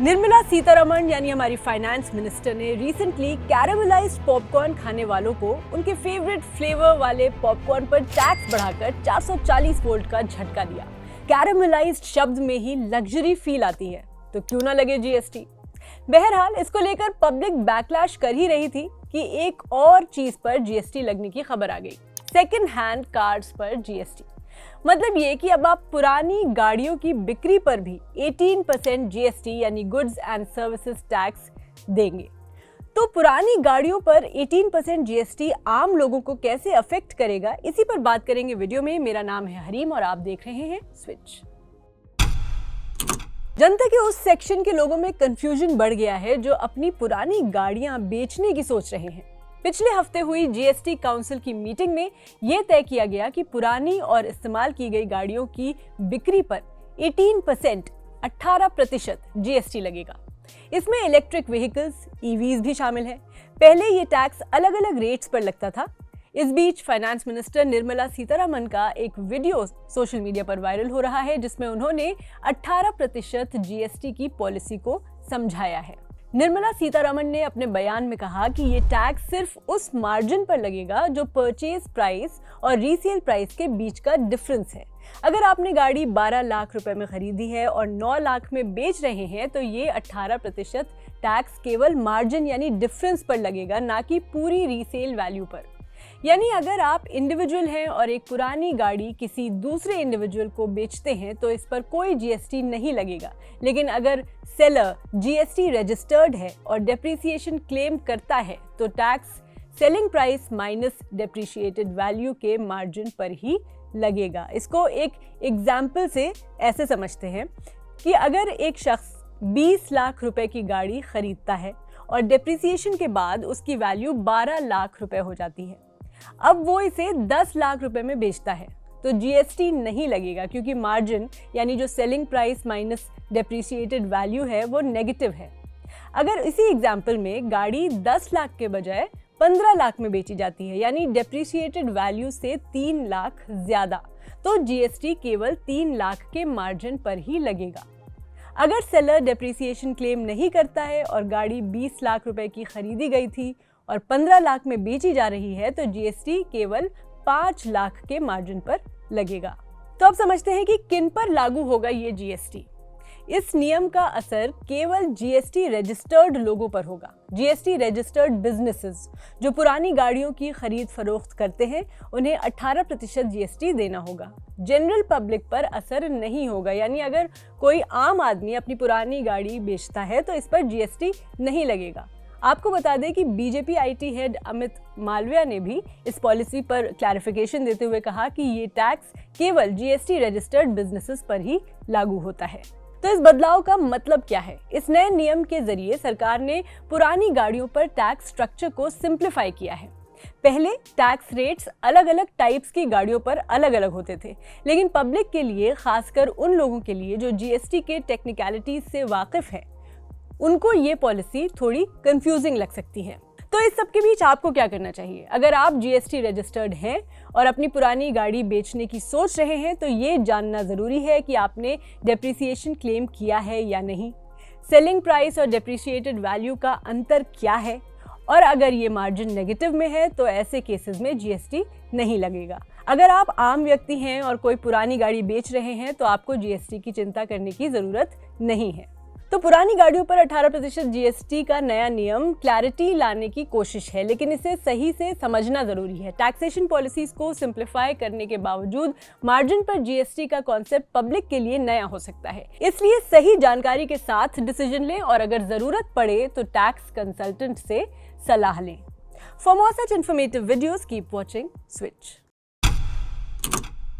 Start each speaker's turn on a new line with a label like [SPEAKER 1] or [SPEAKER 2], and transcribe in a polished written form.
[SPEAKER 1] निर्मला सीतारमण यानी हमारी finance minister ने रिसेंटली कैरामलाइज्ड पॉपकॉर्न खाने वालों को उनके फेवरेट फ्लेवर वाले पॉपकॉर्न पर टैक्स बढ़ाकर 440 वोल्ट का झटका दिया। कैरामलाइज्ड शब्द में ही लग्जरी फील आती है, तो क्यों ना लगे जीएसटी। बहरहाल इसको लेकर पब्लिक बैकलैश कर ही रही थी कि एक और चीज पर जीएसटी लगने की खबर आ गई, सेकंड हैंड कार्स पर जीएसटी। मतलब ये कि अब आप पुरानी गाड़ियों की बिक्री पर भी 18% जीएसटी यानी गुड्स एंड सर्विसेज टैक्स देंगे। तो पुरानी गाड़ियों पर 18% जीएसटी आम लोगों को कैसे अफेक्ट करेगा, इसी पर बात करेंगे वीडियो में। मेरा नाम है हरीम और आप देख रहे हैं स्विच। जनता के उस सेक्शन के लोगों में कंफ्यूजन बढ़ गया है जो अपनी पुरानी गाड़ियां बेचने की सोच रहे हैं। पिछले हफ्ते हुई जीएसटी काउंसिल की मीटिंग में यह तय किया गया कि पुरानी और इस्तेमाल की गई गाड़ियों की बिक्री पर 18% जीएसटी लगेगा। इसमें इलेक्ट्रिक व्हीकल्स, ईवीज भी शामिल हैं। पहले ये टैक्स अलग अलग रेट्स पर लगता था। इस बीच फाइनेंस मिनिस्टर निर्मला सीतारमण का एक वीडियो सोशल मीडिया पर वायरल हो रहा है जिसमें उन्होंने 18% जीएसटी की पॉलिसी को समझाया है। निर्मला सीतारमण ने अपने बयान में कहा कि ये टैक्स सिर्फ उस मार्जिन पर लगेगा जो परचेज प्राइस और रीसेल प्राइस के बीच का डिफरेंस है। अगर आपने गाड़ी 12 लाख रुपए में खरीदी है और 9 लाख में बेच रहे हैं तो ये 18% टैक्स केवल मार्जिन यानी डिफरेंस पर लगेगा, ना कि पूरी रीसेल वैल्यू पर। यानी अगर आप इंडिविजुअल हैं और एक पुरानी गाड़ी किसी दूसरे इंडिविजुअल को बेचते हैं तो इस पर कोई जीएसटी नहीं लगेगा। लेकिन अगर सेलर जीएसटी रजिस्टर्ड है और डेप्रिसिएशन क्लेम करता है तो tax selling price minus depreciated value के मार्जिन पर ही लगेगा। इसको एक एग्जाम्पल से ऐसे समझते हैं कि अगर एक शख्स 20 लाख रुपए की गाड़ी खरीदता है और डेप्रिसिएशन के बाद उसकी वैल्यू 12 लाख रुपए हो जाती है, अब वो इसे 10 लाख रुपए में बेचता है तो जीएसटी नहीं लगेगा क्योंकि मार्जिन यानी जो selling price minus depreciated value है वो नेगेटिव है। अगर इसी एग्जाम्पल में गाड़ी 10 लाख के बजाय 15 लाख में बेची जाती है यानी डेप्रिशिएटेड वैल्यू से 3 लाख ज्यादा, तो जीएसटी केवल 3 लाख के मार्जिन पर ही लगेगा। अगर सेलर डेप्रिसिएशन क्लेम नहीं करता है और गाड़ी 20 लाख रुपए की खरीदी गई थी और 15 लाख में बेची जा रही है तो जीएसटी केवल 5 लाख के मार्जिन पर लगेगा। तो अब समझते हैं कि किन पर लागू होगा ये जीएसटी। इस नियम का असर केवल जीएसटी रजिस्टर्ड लोगों पर होगा। जीएसटी रजिस्टर्ड बिजनेसेस जो पुरानी गाड़ियों की खरीद फरोख्त करते हैं उन्हें 18% जीएसटी देना होगा। जनरल पब्लिक पर असर नहीं होगा, यानी अगर कोई आम आदमी अपनी पुरानी गाड़ी बेचता है तो इस पर जीएसटी नहीं लगेगा। आपको बता दें कि BJP IT head Amit Malviya ने भी इस पॉलिसी पर क्लैरिफिकेशन देते हुए कहा कि ये टैक्स केवल जीएसटी रजिस्टर्ड बिजनेसेस पर ही लागू होता है। तो इस बदलाव का मतलब क्या है? इस नए नियम के जरिए सरकार ने पुरानी गाड़ियों पर टैक्स स्ट्रक्चर को सिंप्लीफाई किया है। पहले टैक्स रेट्स अलग अलग टाइप्स की गाड़ियों पर अलग अलग होते थे, लेकिन पब्लिक के लिए, खासकर उन लोगों के लिए जो जीएसटी के टेक्निकलिटीज से वाकिफ है, उनको ये पॉलिसी थोड़ी कंफ्यूजिंग लग सकती है। तो इस सब के बीच आपको क्या करना चाहिए? अगर आप जीएसटी रजिस्टर्ड हैं और अपनी पुरानी गाड़ी बेचने की सोच रहे हैं तो ये जानना ज़रूरी है कि आपने डेप्रिसिएशन क्लेम किया है या नहीं, सेलिंग प्राइस और डेप्रिशिएटेड वैल्यू का अंतर क्या है, और अगर ये मार्जिन नेगेटिव में है तो ऐसे केसेस में जीएसटी नहीं लगेगा। अगर आप आम व्यक्ति हैं और कोई पुरानी गाड़ी बेच रहे हैं तो आपको जीएसटी की चिंता करने की ज़रूरत नहीं है। तो पुरानी गाड़ियों पर 18% जीएसटी का नया नियम क्लैरिटी लाने की कोशिश है, लेकिन इसे सही से समझना जरूरी है। टैक्सेशन पॉलिसीज को सिंप्लीफाई करने के बावजूद मार्जिन पर जीएसटी का कॉन्सेप्ट पब्लिक के लिए नया हो सकता है, इसलिए सही जानकारी के साथ डिसीजन लें और अगर जरूरत पड़े तो टैक्स कंसल्टेंट से सलाह लें। For more such informative videos keep watching switch.